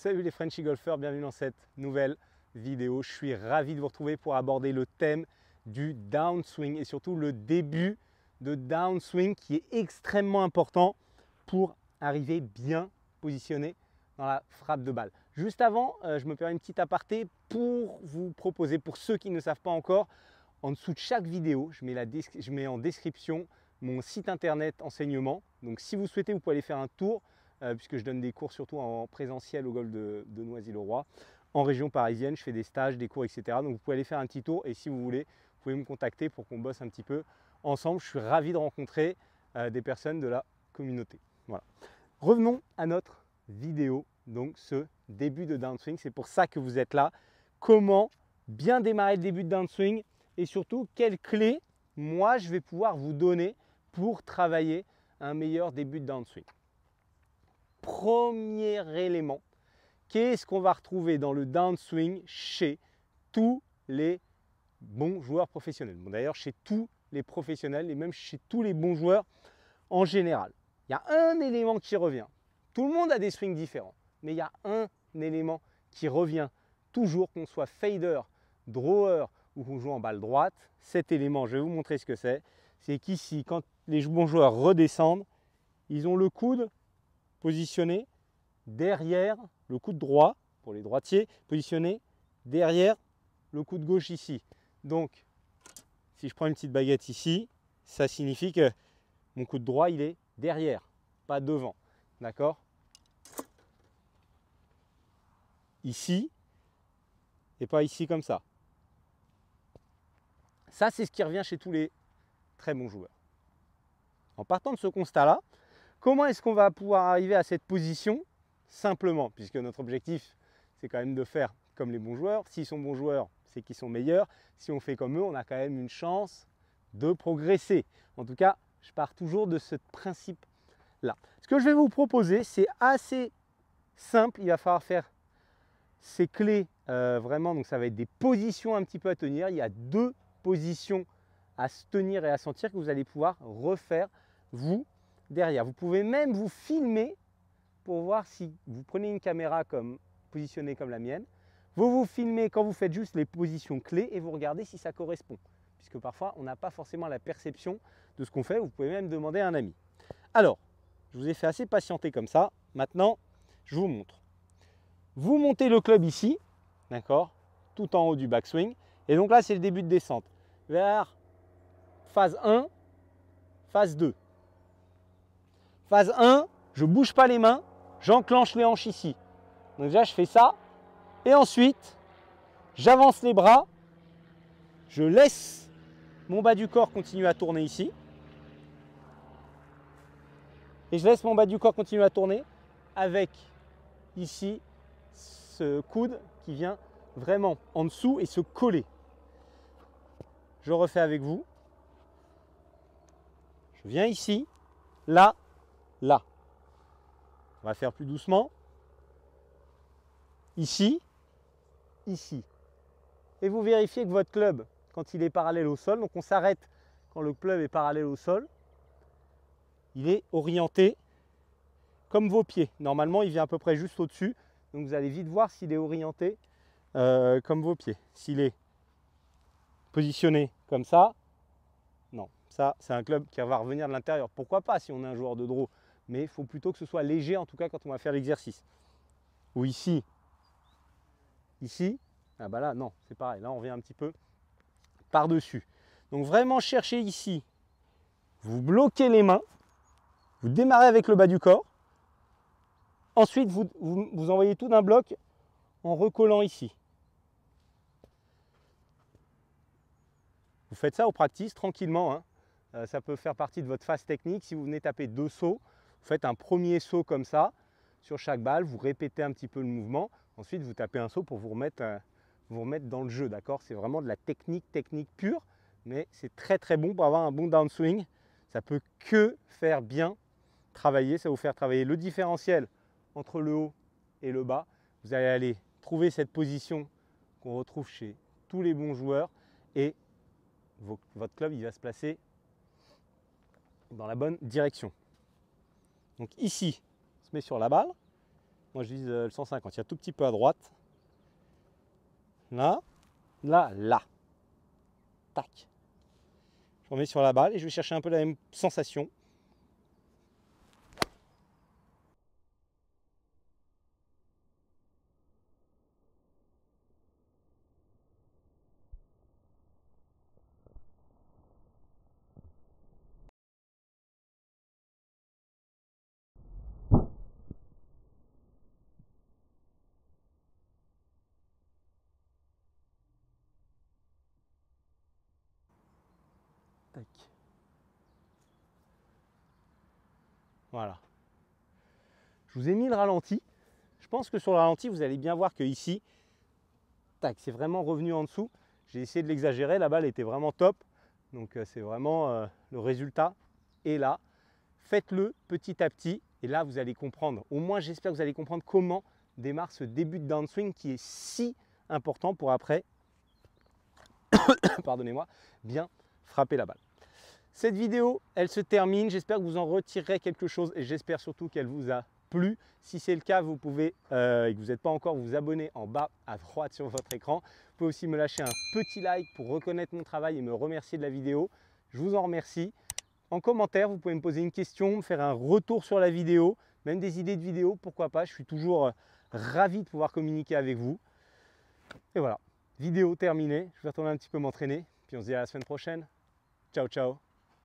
Salut les Frenchy Golfers, bienvenue dans cette nouvelle vidéo. Je suis ravi de vous retrouver pour aborder le thème du downswing et surtout le début de downswing qui est extrêmement important pour arriver bien positionné dans la frappe de balle. Juste avant, je me permets une petite aparté pour vous proposer, pour ceux qui ne savent pas encore, en dessous de chaque vidéo, je mets en description mon site internet enseignement. Donc si vous souhaitez, vous pouvez aller faire un tour puisque je donne des cours surtout en présentiel au golf de Noisy-le-Roi. En région parisienne, je fais des stages, des cours, etc. Donc vous pouvez aller faire un petit tour et si vous voulez, vous pouvez me contacter pour qu'on bosse un petit peu ensemble. Je suis ravi de rencontrer des personnes de la communauté. Voilà. Revenons à notre vidéo, donc ce début de downswing. C'est pour ça que vous êtes là. Comment bien démarrer le début de downswing et surtout quelles clés moi je vais pouvoir vous donner pour travailler un meilleur début de downswing. Premier élément, qu'est-ce qu'on va retrouver dans le downswing chez tous les bons joueurs professionnels? Bon, d'ailleurs, chez tous les professionnels et même chez tous les bons joueurs en général. Il y a un élément qui revient. Tout le monde a des swings différents, mais il y a un élément qui revient toujours, qu'on soit fader, drawer ou qu'on joue en balle droite. Cet élément, je vais vous montrer ce que c'est. C'est qu'ici, quand les bons joueurs redescendent, ils ont le coude positionné derrière le coude droit, pour les droitiers, positionné derrière le coude gauche ici. Donc, si je prends une petite baguette ici, ça signifie que mon coude droit, il est derrière, pas devant. D'accord? Ici, et pas ici comme ça. Ça, c'est ce qui revient chez tous les très bons joueurs. En partant de ce constat-là, comment est-ce qu'on va pouvoir arriver à cette position? Simplement, puisque notre objectif, c'est quand même de faire comme les bons joueurs. S'ils sont bons joueurs, c'est qu'ils sont meilleurs. Si on fait comme eux, on a quand même une chance de progresser. En tout cas, je pars toujours de ce principe-là. Ce que je vais vous proposer, c'est assez simple. Il va falloir faire ces clés vraiment. Donc, ça va être des positions un petit peu à tenir. Il y a deux positions à se tenir et à sentir que vous allez pouvoir refaire vous derrière. Vous pouvez même vous filmer pour voir si vous prenez une caméra positionnée comme la mienne. Vous vous filmez quand vous faites juste les positions clés et vous regardez si ça correspond. Puisque parfois, on n'a pas forcément la perception de ce qu'on fait. Vous pouvez même demander à un ami. Alors, je vous ai fait assez patienter comme ça. Maintenant, je vous montre. Vous montez le club ici, d'accord, tout en haut du backswing. Et donc là, c'est le début de descente. Vers phase 1, phase 2. Phase 1, je ne bouge pas les mains, j'enclenche les hanches ici. Donc déjà, je fais ça. Et ensuite, j'avance les bras. Je laisse mon bas du corps continuer à tourner ici. Et je laisse mon bas du corps continuer à tourner avec ici ce coude qui vient vraiment en dessous et se coller. Je refais avec vous. Je viens ici, là, là. On va faire plus doucement. Ici, ici. Et vous vérifiez que votre club, quand il est parallèle au sol, donc on s'arrête quand le club est parallèle au sol, il est orienté comme vos pieds. Normalement, il vient à peu près juste au-dessus. Donc vous allez vite voir s'il est orienté comme vos pieds. S'il est positionné comme ça, non. Ça, c'est un club qui va revenir de l'intérieur. Pourquoi pas si on est un joueur de draw? Mais il faut plutôt que ce soit léger, en tout cas, quand on va faire l'exercice. Ou ici. Ici. Ah bah là, non, c'est pareil. Là, on vient un petit peu par-dessus. Donc vraiment, cherchez ici. Vous bloquez les mains. Vous démarrez avec le bas du corps. Ensuite, vous envoyez tout d'un bloc en recollant ici. Vous faites ça au practice tranquillement. Hein. Ça peut faire partie de votre phase technique. Si vous venez taper 2 sauts, vous faites un premier saut comme ça sur chaque balle. Vous répétez un petit peu le mouvement. Ensuite, vous tapez un saut pour vous remettre dans le jeu. D'accord? C'est vraiment de la technique pure. Mais c'est très très bon pour avoir un bon downswing. Ça peut que faire bien travailler. Ça va vous faire travailler le différentiel entre le haut et le bas. Vous allez aller trouver cette position qu'on retrouve chez tous les bons joueurs et votre club il va se placer dans la bonne direction. Donc ici, on se met sur la balle. Moi je vise le 150. Il y a tout petit peu à droite. Là, là, là. Tac. Je remets sur la balle et je vais chercher un peu la même sensation. Tac. Voilà. Je vous ai mis le ralenti. Je pense que sur le ralenti, vous allez bien voir que ici, tac, c'est vraiment revenu en dessous. J'ai essayé de l'exagérer, la balle était vraiment top. Donc c'est vraiment le résultat est là. Faites-le petit à petit et là vous allez comprendre. Au moins j'espère que vous allez comprendre comment démarre ce début de downswing qui est si important pour après, pardonnez-moi, bien frapper la balle. Cette vidéo, elle se termine. J'espère que vous en retirerez quelque chose et j'espère surtout qu'elle vous a plu. Si c'est le cas, vous pouvez, et que vous n'êtes pas encore, vous abonner en bas à droite sur votre écran. Vous pouvez aussi me lâcher un petit like pour reconnaître mon travail et me remercier de la vidéo. Je vous en remercie. En commentaire, vous pouvez me poser une question, me faire un retour sur la vidéo, même des idées de vidéo, pourquoi pas. Je suis toujours ravi de pouvoir communiquer avec vous. Et voilà, vidéo terminée. Je vais retourner un petit peu m'entraîner. Puis on se dit à la semaine prochaine. Ciao, ciao.